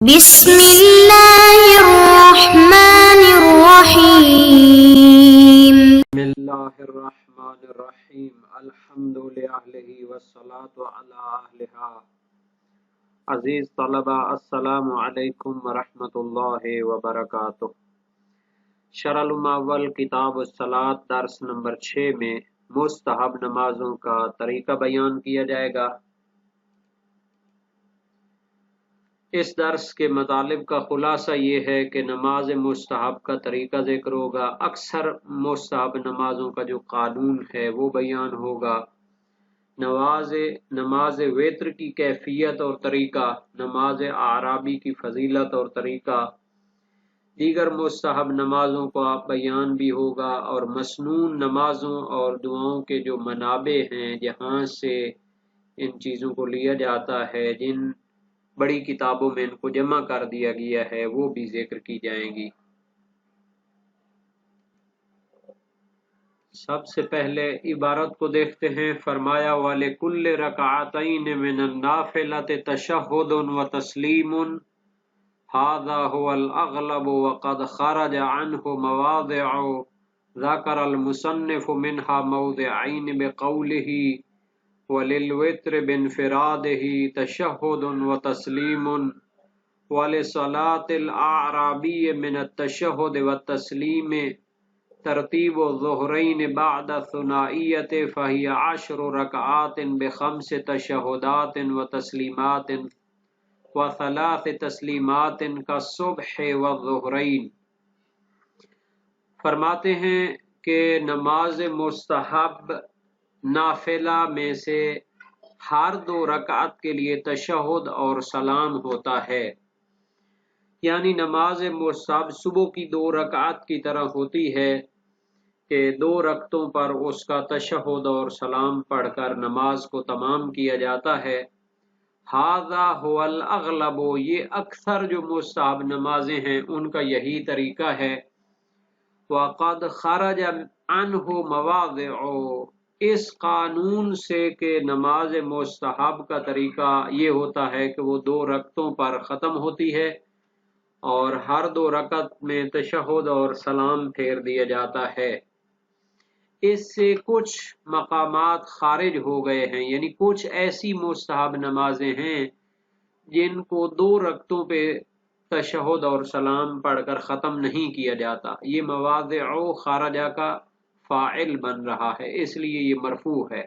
بسم اللہ الرحمن الرحیم بسم اللہ الرحمن الرحیم الحمد للہ والصلاة علی اہلہا۔ عزیز طلبہ، السلام علیکم ورحمۃ اللہ وبرکاتہ۔ شرح المعول کتاب الصلاۃ درس نمبر 6 میں مستحب نمازوں کا طریقہ بیان کیا جائے گا۔ اس درس کے مطالب کا خلاصہ یہ ہے کہ نماز مستحب کا طریقہ ذکر ہوگا، اکثر مستحب نمازوں کا جو قانون ہے وہ بیان ہوگا، نماز وتر کی کیفیت اور طریقہ، نماز اعرابی کی فضیلت اور طریقہ، دیگر مستحب نمازوں کا بیان بھی ہوگا، اور مسنون نمازوں اور دعاؤں کے جو منابع ہیں جہاں سے ان چیزوں کو لیا جاتا ہے، جن بڑی کتابوں میں ان کو جمع کر دیا گیا ہے، وہ بھی ذکر کی جائیں گی۔ سب سے پہلے عبارت کو دیکھتے ہیں۔ فرمایا وَلِكُلِّ رَكَعَتَيْنِ مِنَ النَّافِلَةِ تَشَهُّدٌ وَتَسْلِيمٌ هَذَا هُوَ الْأَغْلَبُ وَقَدْ خَرَجَ عَنْهُ مَوَاضِعُ ذَكَرَ الْمُصَنِّفُ مِنْهَا مَوْضِعَيْنِ بِقَوْلِهِ وَلِلْوِتْرِ بِانْفِرَادِهِ تَشَهُّدٌ وَتَسْلِيمٌ وَلِصَلَاةِ الْأَعْرَابِيِّ مِنَ التَّشَهُّدِ وَالتَّسْلِيمِ ترتیب الظہرین بعد الثنائیۃ فہی 10 رکعات ب5 تشہدات وتسلیمات و3 تسلیمات کالصبح والظہرین۔ فرماتے ہیں کہ نماز مستحب نافلہ میں سے ہر 2 رکعت کے لیے تشہد اور سلام ہوتا ہے، یعنی نماز مستحب صبح کی 2 رکعت کی طرح ہوتی ہے کہ 2 رکعتوں پر اس کا تشہد اور سلام پڑھ کر نماز کو تمام کیا جاتا ہے۔ ھذا ھو الاغلب، یہ اکثر جو مستحب نمازیں ہیں ان کا یہی طریقہ ہے۔ وقد خرج عنہ مواضع، اس قانون سے کہ نماز مستحب کا طریقہ یہ ہوتا ہے کہ وہ 2 رکعتوں پر ختم ہوتی ہے اور ہر 2 رکعت میں تشہد اور سلام پھیر دیا جاتا ہے۔ اس سے کچھ مقامات خارج ہو گئے ہیں، یعنی کچھ ایسی مستحب نمازیں ہیں جن کو 2 رکعتوں پہ تشہد اور سلام پڑھ کر ختم نہیں کیا جاتا۔ یہ مواضع خارجہ کا فاعل بن رہا ہے، اس لیے یہ مرفوع ہے،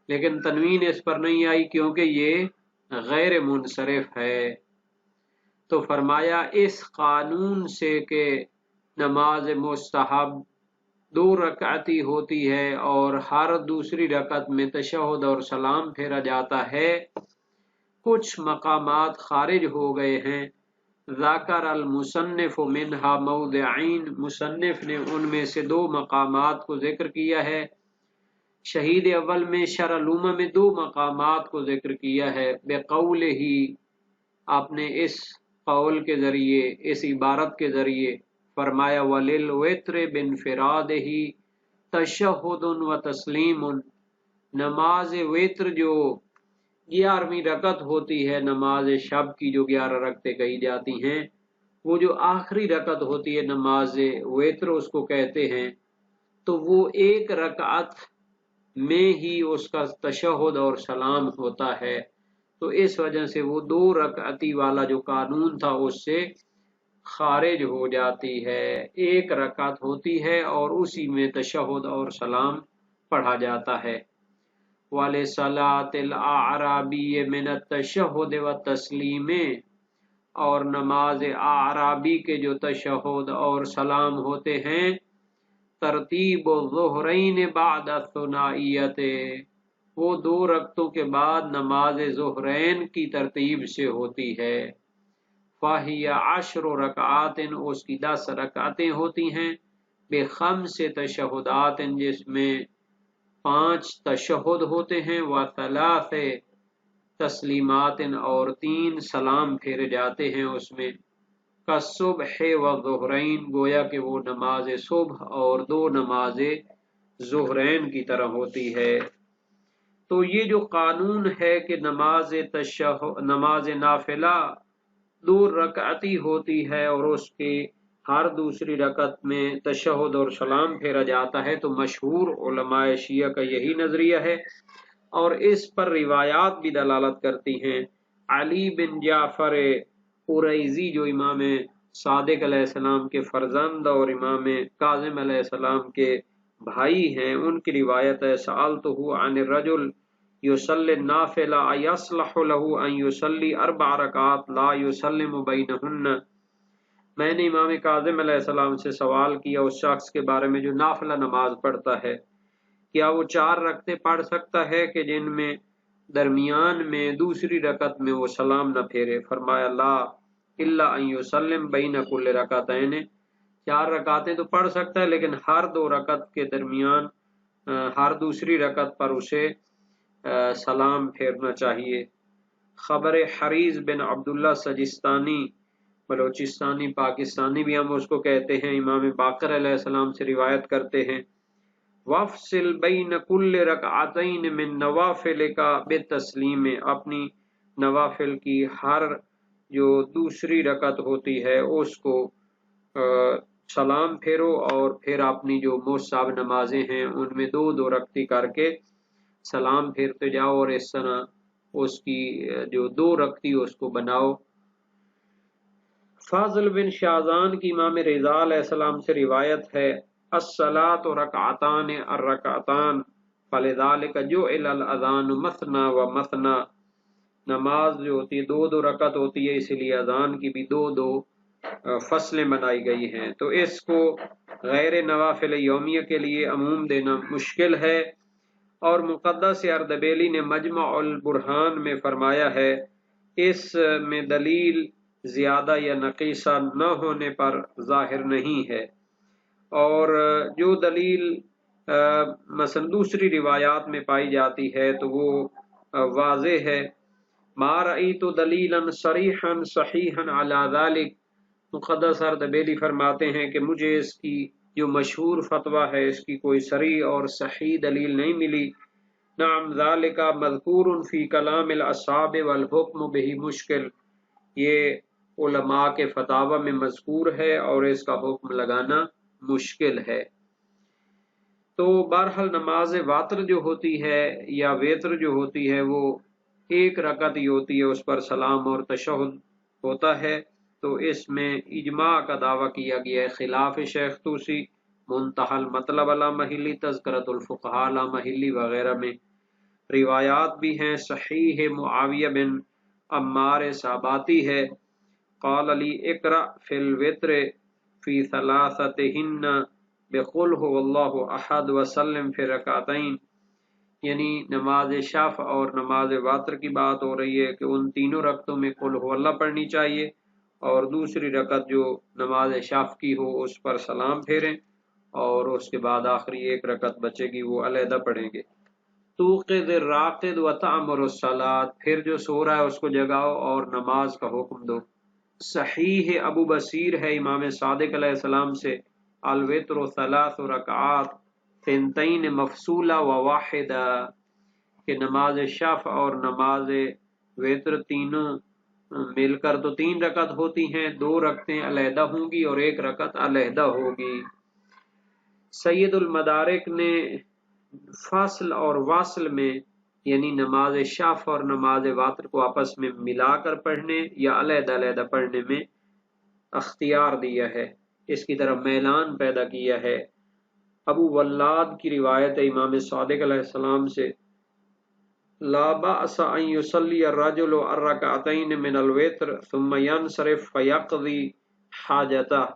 لیکن تنوین اس پر نہیں آئی کیونکہ یہ غیر منصرف ہے۔ تو فرمایا اس قانون سے کہ نماز مستحب 2 رکعتی ہوتی ہے اور ہر دوسری رکعت میں تشہد اور سلام پھیرا جاتا ہے، کچھ مقامات خارج ہو گئے ہیں۔ ذکر المصنف منہا موضعین، مصنف نے ان میں سے 2 مقامات کو ذکر کیا ہے۔ شہید اول میں شرح العلوم میں 2 مقامات کو ذکر کیا ہے، بقولہ، اپنے اس قول کے ذریعے، اس عبارت کے ذریعے فرمایا وَلِلْوِتْرِ بِانْفِرَادِهِ تَشَهُّدٌ وَتَسْلِيمٌ، نماز وتر جو 11ویں رکعت ہوتی ہے، نماز شب کی جو 11 رکعتیں کہی جاتی ہیں، وہ جو آخری رکعت ہوتی ہے نماز وتر اس کو کہتے ہیں، تو وہ 1 رکعت میں ہی اس کا تشہد اور سلام ہوتا ہے، تو اس وجہ سے وہ 2 رکعتی والا جو قانون تھا اس سے خارج ہو جاتی ہے۔ 1 رکعت ہوتی ہے اور اسی میں تشہد اور سلام پڑھا جاتا ہے۔ وَلِصَلَاةِ الْأَعْرَابِيِّ مِنَ التَّشَهُّدِ وَالتَّسْلِيمِ، اور نماز اعرابی کے جو تشہد اور سلام ہوتے ہیں، ترتیب الظہرین بعد الثنائیۃ، وہ 2 رکعتوں کے بعد نماز ظہرین کی ترتیب سے ہوتی ہے۔ فَهِيَ 10 رکعات، اس کی 10 رکعتیں ہوتی ہیں، ب5 تشہدات، جس میں 5 تشہد ہوتے ہیں، و3 تسلیمات، اور 3 سلام پھیرے جاتے ہیں اس میں، کالصبح والظہرین، گویا کہ وہ نماز صبح اور 2 نماز ظہرین کی طرح ہوتی ہے۔ تو یہ جو قانون ہے کہ نماز نافلہ 2 रकाती होती है और उसकी हर दूसरी रकत में तशहुद और सलाम फेरा जाता है, तो मशहूर उलमाए शिया का यही नजरिया है और इस पर रिवायात भी दलालत करती हैं। अली बिन जाफर कुरैजी जो इमाम सादिक अलैहिस्सलाम के फर्जंद और इमाम काजिम अलैहिस्सलाम के भाई हैं, उनकी रिवायत है, सअलतहु अन रजुल युसल्ली नाफिला अयस्लहु लहु अन युसल्ली 4 रकात ला युसल्लिमु बैनहुन्ना। मैंने इमाम काजिम अलैहिस्सलाम से सवाल किया उस शख्स के बारे में जो नाफिला नमाज पढ़ता है, क्या वो 4 रकतें पढ़ सकता है कि जिनमें दरमियान में दूसरी रकत में वो सलाम न फेरे? फरमाया ला इल्ला अन युसल्लिम बैन कुल्ल रकातैन, 4 रकातें तो पढ़ सकता है लेकिन हर 2 रकत के दरमियान हर दूसरी रकत पर उसे सलाम फेरना चाहिए। खबर हरीज बिन अब्दुल्ला सजिस्तानी बलोचिस्तानी पाकिस्तानी भी हम उसको कहते हैं, इमाम बाकर अलैहिस्सलाम से रिवायत करते हैं, वफ़सिल बैन कुल्ल रकअतैन मिन नवाफिल का बेतस्लीम, अपनी नवाफिल की हर जो दूसरी रकत होती है उसको सलाम फेरो और फिर अपनी जो मुस्तहब नमाजें हैं उनमें 2-2 रकती करके सलाम फेरते जाओ और इस तरह उसकी जो 2 रकती उसको बनाओ। फाजिल बिन शाहजान की इमाम रिज़ा अलैहिस्सलाम से रिवायत है, अस्सलातु रकअतान अर्रकअतान फलिज़ालिका जुइलल अज़ान मसना व मसना, नमाज जो होती है 2-2 रकत होती है, इसलिए अजान की भी 2-2 फसलें बनाई गई हैं। तो इसको गैर नवाफिल यौमिया के लिए अमूम देना मुश्किल है और मुक़द्दस अर्दबेली ने मजमा उल बुरहान में फरमाया है, इस में दलील ज़्यादा या नक़ीसा न होने पर ज़ाहिर नहीं है और जो दलील मसलन दूसरी रिवायात में पाई जाती है तो वो वाज़े है। मा रअयतु दलीलन सरीहन सहीहन अला ज़ालिक, मुक़द्दस अर्दबेली फरमाते हैं कि मुझे इसकी जो मशहूर फतवा है इसकी कोई सरी और सही दलील नहीं मिली। नअम ज़ालिका मज़कूरुन फ़ी कलामिल अस्हाब वल हुक्म बिही मुश्किल, ये उलमा के फतावा में मज़कूर है और इसका हुक्म लगाना मुश्किल है। तो बहरहाल नमाज वातर जो होती है या वेतर जो होती है वो 1 रकत ही होती है, उस पर सलाम और तशहुद होता है, तो इसमें इजमा का दावा किया गया है। खिलाफ शेख तूसी मुंतहल मतलब अला महिली, तज़किरतुल फुक़हा अला महिली वगैरह में रिवायात भी हैं। सहीह मुआविया बिन अम्मार साबाती है, क़ाल अली इक़रा फ़िल वित्र फ़ी सलासतिहिन्न बिक़ुल हुवल्लाहु अहद वसल्लिम फ़ी रकातैन, यानी नमाज शफ़ और नमाज वातर की बात हो रही है कि उन तीनों रकतों में कुल हुवल्लाह पढ़नी चाहिए और दूसरी रकत जो नमाज शफ़ की हो उस पर सलाम फेरें और उसके बाद आखिरी 1 रकत बचेगी वो अलहदा पढ़ेंगे। तूक़िज़ राक़िद व तअमुरुस सलात, फिर जो सो रहा है उसको जगाओ और नमाज का हुक्म दो। सहीह अबू बसीर है इमाम सादिक अलैहिस्सलाम से, अल वित्रु सलासु रकआत सिंतैन मफसूला व वाहिदा, कि नमाज शफ़ और नमाज वित्र तीनों मिलकर तो 3 रकत होती हैं, 2 रकतें अलहदा होंगी और 1 रकत अलहदा होगी। सैयदुल मदारिक ने फासल और वासल में यानी नमाज शफ़ और नमाज वातर को आपस में मिलाकर पढ़ने या अलहदा अलहदा पढ़ने में अख्तियार दिया है, इसकी तरफ मैलान पैदा किया है। अबू वल्लाद की रिवायत है इमाम सादिक अलैहिस्सलाम से, ला बाअस अन युसल्ली अर्रजुलु अर्रकअतैन मिनल वित्र सुम्मा यंसरिफ फयक़ज़ी हाजतह,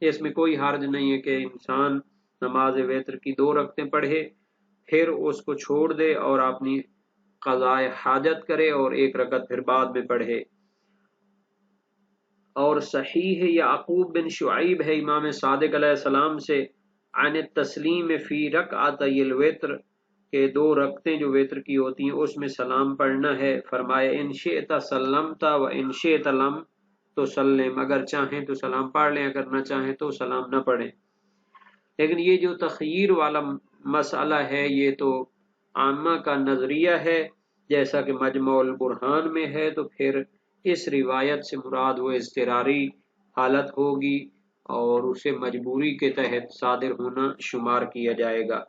इसमें कोई हर्ज नहीं है कि इंसान नमाज वित्र की 2 रकतें पढ़े फिर उसको छोड़ दे और अपनी क़ज़ाए हाजत करे और 1 रकत फिर बाद में पढ़े। और सहीह याक़ूब बिन शुआइब है इमाम सादिक अलैहिस्सलाम से, अन तस्लीम फ़ी रकअतैल वित्र, के 2 रकतें जो वित्र की होती हैं उसमें सलाम पढ़ना है। फरमाया इन शिअता सल्लमता व इन शिअता लम तुसल्लिम, अगर चाहें तो सलाम पढ़ लें, अगर न चाहें तो सलाम न पढ़ें। लेकिन ये जो तख़यीर वाला मसला है ये तो आमा का नज़रिया है, जैसा कि मजमा उल बुरहान में है, तो फिर اس روایت سے مراد وہ اضطراری حالت ہوگی اور اسے مجبوری کے تحت صادر ہونا شمار کیا جائے گا۔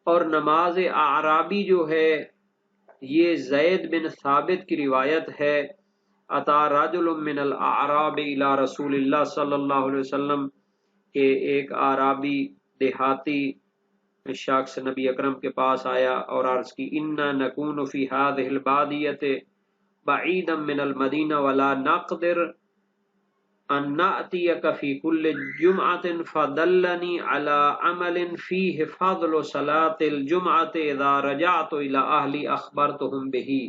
اور نماز اعرابی جو ہے یہ زید بن ثابت کی روایت ہے، اتا رجل من الاعراب الى رسول اللہ صلی اللہ علیہ وسلم، کہ ایک اعرابی دیہاتی شخص نبی اکرم کے پاس آیا اور عرض کی انا نکون فی هذه البادیۃ بعیدا من المدینہ ولا نقدر ان نأتیک فی کل جمعۃ فدلنی علی عمل فیہ فضل صلاۃ الجمعۃ اذا رجعت الی اہلی اخبرتہم بہ،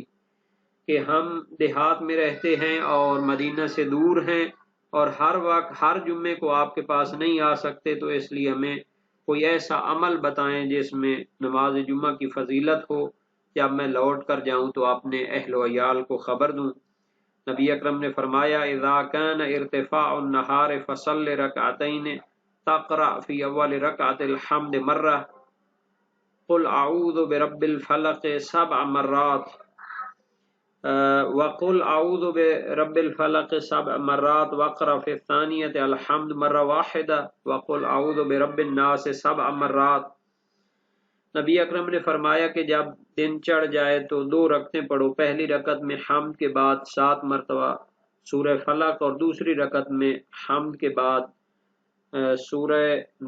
کہ ہم دیہات میں رہتے ہیں اور مدینہ سے دور ہیں اور ہر وقت ہر جمعے کو آپ کے پاس نہیں آ سکتے، تو اس لیے ہمیں کوئی ایسا عمل بتائیں جس میں نماز جمعہ کی فضیلت ہو، جب میں لوٹ کر جاؤں تو اپنے اہل و عیال کو خبر دوں۔ نبی اکرم نے فرمایا اذا کان ارتفاع النہار فصل رکعتین تقرأ فی اول رکعت الحمد مرہ قل اعوذ برب الفلق 7 مرات وقل اعوذ برب الفلق 7 مرات واقرأ فی الثانیۃ الحمد مرہ واحدہ وقل اعوذ برب الناس 7 مرات۔ نبی اکرم نے فرمایا کہ جب دن چڑھ جائے تو 2 رکعتیں پڑھو، پہلی رکعت میں حمد کے بعد 7 مرتبہ سورہ فلق اور دوسری رکعت میں حمد کے بعد سورہ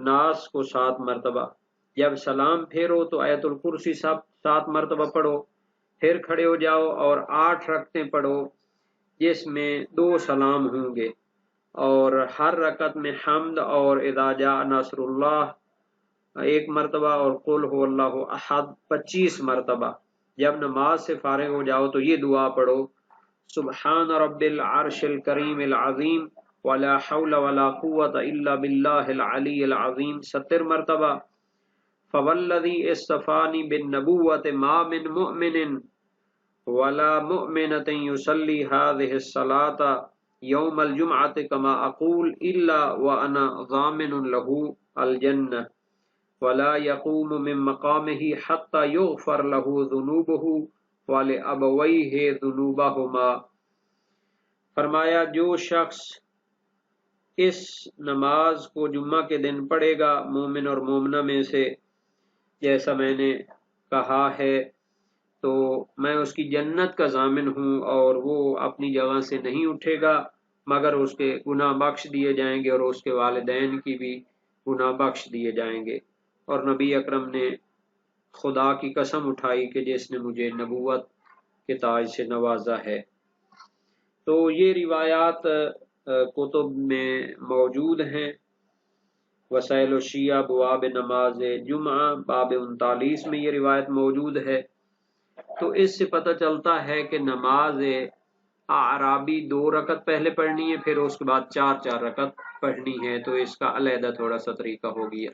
ناس کو 7 مرتبہ۔ جب سلام پھیرو تو آیت الکرسی 7 مرتبہ پڑھو، پھر کھڑے ہو جاؤ اور 8 رکعتیں پڑھو جس میں 2 سلام ہوں گے، اور ہر رکعت میں حمد اور اذا جاء نصر اللہ 1 مرتبہ اور قل هو اللہ احد 25 مرتبہ۔ جب نماز سے فارغ ہو جاؤ تو یہ دعا پڑھو سبحان رب العرش الکریم العظیم ولا حول ولا قوة الا باللہ العلی العظیم 70 مرتبہ۔ فوالذی اصطفانی بالنبوۃ ما من مؤمن ولا مؤمنۃ یصلی هذه الصلاۃ یوم الجمعۃ کما اقول الا وانا ضامن له الجنہ ولا يقوم من مقامه حتى يغفر له ذنوبه ولأبويه ذنوبهما۔ فرمایا جو شخص اس نماز کو جمعہ کے دن پڑھے گا مومن اور مومنہ میں سے جیسا میں نے کہا ہے تو میں اس کی جنت کا ضامن ہوں، اور وہ اپنی جگہ سے نہیں اٹھے گا مگر اس کے گناہ بخش دیے جائیں گے اور اس کے والدین کی بھی گناہ بخش دیے جائیں گے۔ اور نبی اکرم نے خدا کی قسم اٹھائی کہ جس نے مجھے نبوت کے تاج سے نوازا ہے۔ تو یہ روایات کتب میں موجود ہیں۔ وسائل الشیعہ ابواب نماز جمعہ باب 39 میں یہ روایت موجود ہے۔ تو اس سے پتہ چلتا ہے کہ نماز اعرابی 2 رکعت پہلے پڑھنی ہے، پھر اس کے بعد 4 رکعت پڑھنی ہے، تو اس کا علیحدہ تھوڑا سا طریقہ ہو گیا۔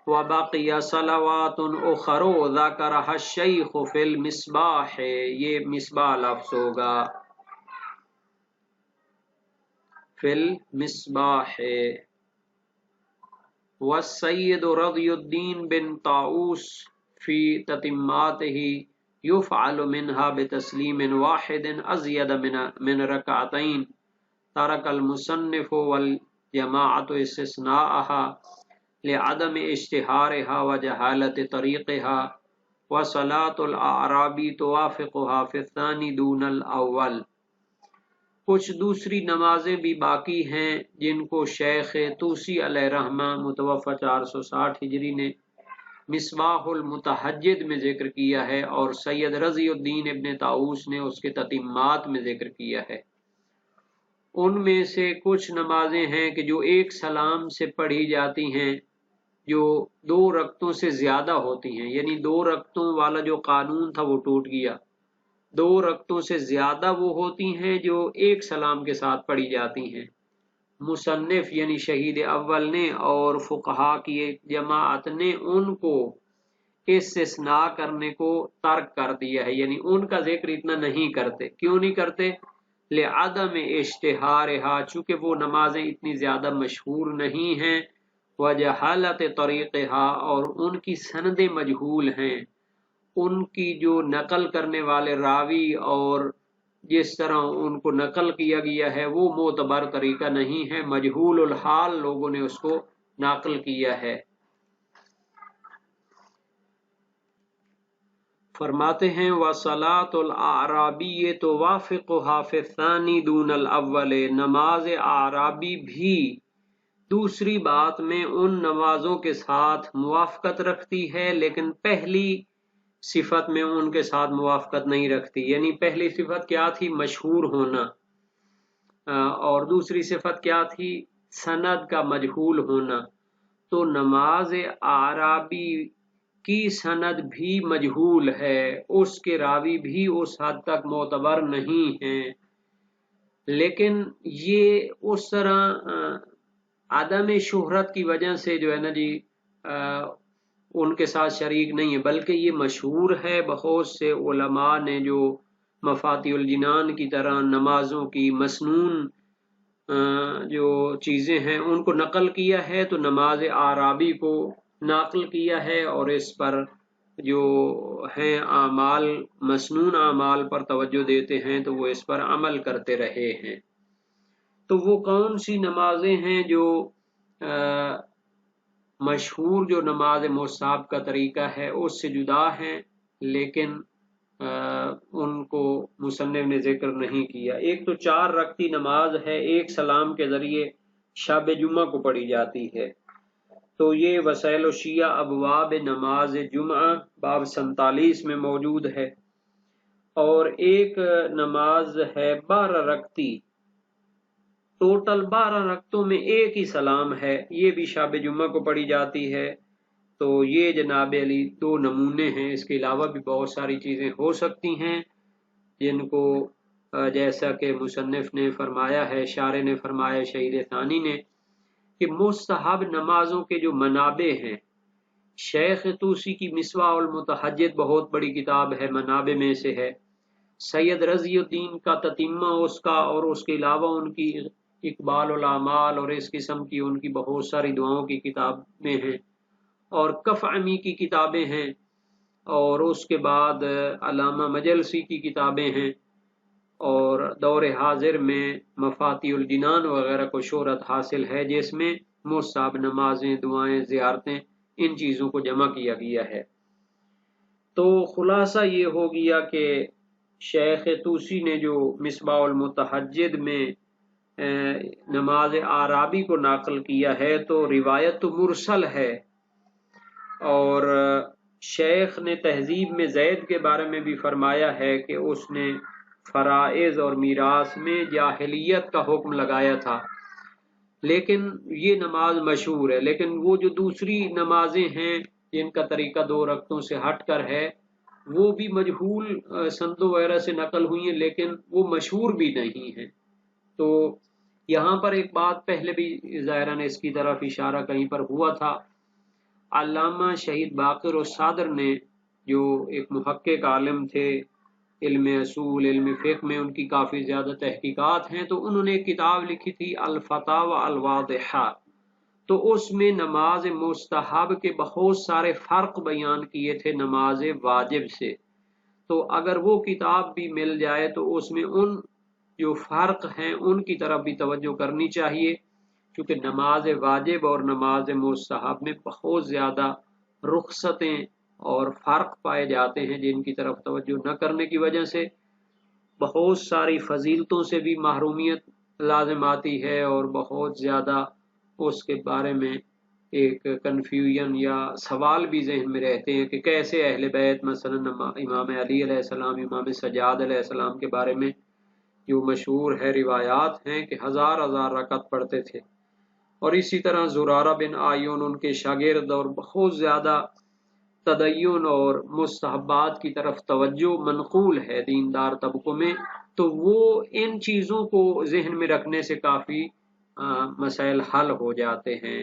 وَبَقِيَ صَلَوَاتٌ أُخَرُ ذَكَرَهَا الشَّيْخُ فِي الْمِصْبَاحِ، یہ مصباح لفظ ہوگا فی المصباح۔ وَالسَّيِّدُ رَضِيُّ الدِّينِ بن طاؤوس فی تتماتہ یفعل منها بتسلیم واحد ازید من رکعتین ترک المصنف والجماعة استثناءها لعدم اشتہارها وجہالت طریقها وصلاة الاعرابی توافقها فی الثانی دون الاول۔ کچھ دوسری نمازیں بھی باقی ہیں جن کو شیخ طوسی علیہ رحمہ متوفی 460 ہجری نے مصباح المتہجد میں ذکر کیا ہے، اور سید رضی الدین ابن طاؤوس نے اس کے تتمات میں ذکر کیا ہے۔ ان میں سے کچھ نمازیں ہیں کہ جو 1 سلام سے پڑھی جاتی ہیں، جو 2 رکعتوں سے زیادہ ہوتی ہیں، یعنی 2 رکعتوں والا جو قانون تھا وہ ٹوٹ گیا، 2 رکعتوں سے زیادہ وہ ہوتی ہیں جو 1 سلام کے ساتھ پڑھی جاتی ہیں۔ مصنف یعنی شہید اول نے اور فقہا کی ایک جماعت نے ان کو استثناء کرنے کو ترک کر دیا ہے، یعنی ان کا ذکر اتنا نہیں کرتے۔ کیوں نہیں کرتے؟ لعدم اشتہارها، چونکہ وہ نمازیں اتنی زیادہ مشہور نہیں ہیں، وجہالت طریقها، اور ان کی سندیں مجہول ہیں، उनकी जो नकल करने वाले रावी और जिस तरह उनको नकल किया गया है वो मोतबर तरीका नहीं है, मजहूल हाल लोगों ने उसको नकल किया है। फरमाते हैं वसलातुल आराबी तो वाफ़िक़ुहा फ़िस्सानी दूनल अव्वल, नमाज आराबी भी दूसरी बात में उन नमाजों के साथ मुवाफ़क़त रखती है लेकिन पहली सिफत में उनके साथ मुवाफ़क़त नहीं रखती। यानी पहली सिफत क्या थी? मशहूर होना, और दूसरी सिफत क्या थी? सनद का मजहूल होना। तो नमाज आराबी की सनद भी मजहूल है, उसके रावी भी उस हद तक मोतबर नहीं हैं, लेकिन ये उस तरह आदम शोहरत की वजह से जो है ना जी उनके साथ शरीक नहीं है, बल्कि ये मशहूर है। बहुत से उलमा ने जो मफातिउल जिनान की तरह नमाजों की मसनून जो चीज़ें हैं उनको नकल किया है, तो नमाज आराबी को नकल किया है और इस पर जो हैं आमाल, मसनून आमाल पर तवज्जो देते हैं, तो वो इस पर अमल करते रहे हैं। तो वो कौन सी नमाजें हैं जो मशहूर जो नमाज मुस्ताहब का तरीका है उससे जुदा हैं, लेकिन उनको मुसन्निफ ने जिक्र नहीं किया। एक तो 4 रकती नमाज है, एक सलाम के जरिए शब जुमा को पढ़ी जाती है, तो ये वसाइल शिया अबवाब नमाज जुमा बाब 47 में मौजूद है। और एक नमाज है 12 रकती, टोटल 12 रकतों में एक ही सलाम है, ये भी शब जुमा को पढ़ी जाती है। तो ये जनाब अली 2 नमूने हैं। इसके अलावा भी बहुत सारी चीज़ें हो सकती हैं जिनको जैसा कि मुसन्निफ ने फरमाया है, शारे ने फरमाया, शहीद थानी ने, कि मुस्तहब नमाजों के जो मनाबे हैं, शेख तूसी की मिसवाउल मुतहज्जिद बहुत बड़ी किताब है, मनाबे में से है। सैयद रज़ियुद्दीन का ततिम्मा उसका, और उसके अलावा उनकी इकबाल उल आमाल और इस किस्म की उनकी बहुत सारी दुआओं की किताबें हैं, और कफ़अमी की किताबें हैं, और उसके बाद अल्लामा मजलसी की किताबें हैं, और दौर हाजिर में मफातिउल जिनान वगैरह को शोहरत हासिल है जिसमें मुस्तहब नमाजें, दुआएं, ज़ियारतें, इन चीज़ों को जमा किया गया है। तो खुलासा ये हो गया कि शेख तूसी ने जो मिसबाउल मुतहज्जिद में नमाज आराबी को नाकल किया है, तो रिवायत तो मुरसल है, और शेख ने तहजीब में ज़ैद के बारे में भी फरमाया है कि उसने फ़राइज़ और मीरास में जाहिलियत का हुक्म लगाया था, लेकिन ये नमाज मशहूर है। लेकिन वो जो दूसरी नमाजें हैं जिनका तरीका 2 रकतों से हट कर है, वो भी मजहूल संदों वगैरह से नकल हुई हैं, लेकिन वो मशहूर भी नहीं है। तो यहाँ पर एक बात पहले भी ज़ाहिरन इसकी तरफ इशारा कहीं पर हुआ था। अल्लामा शहीद बाक़िर सादर ने, जो एक मुहक्किक आलिम थे, इल्म असूल, इल्म फ़िक़्ह में उनकी काफ़ी ज़्यादा तहक़ीक़ात हैं, तो उन्होंने एक किताब लिखी थी अल-फ़तावा अल-वादिहा, तो उसमें नमाज मुस्तहब के बहुत सारे फ़र्क बयान किए थे नमाज वाजिब से। तो अगर वो किताब भी मिल जाए तो उसमें उन जो फ़र्क हैं उनकी तरफ भी तवज्जो करनी चाहिए, क्योंकि नमाज वाजिब और नमाज मुस्तहब में बहुत ज़्यादा रुख़सतें और फ़र्क पाए जाते हैं, जिनकी तरफ तवज्जो न करने की वजह से बहुत सारी फजीलतों से भी महरूमियत लाज़िम आती है, और बहुत ज़्यादा उसके बारे में एक कन्फ्यूजन या सवाल भी जहन में रहते हैं कि कैसे अहले बैत, मसलन इमाम अली अलैहिस्सलाम, इमाम सज्जाद अलैहिस्सलाम के बारे में जो मशहूर है रिवायात हैं कि 1000 रकत पढ़ते थे, और इसी तरह ज़ुरारा बिन आयुन उनके शागिर्द, और बहुत ज़्यादा तदय्युन और मुस्तहब्बात की तरफ तवज्जो मनक़ूल है दीनदार तबकों में। तो वो इन चीज़ों को जहन में रखने से काफ़ी मसाइल हल हो जाते हैं।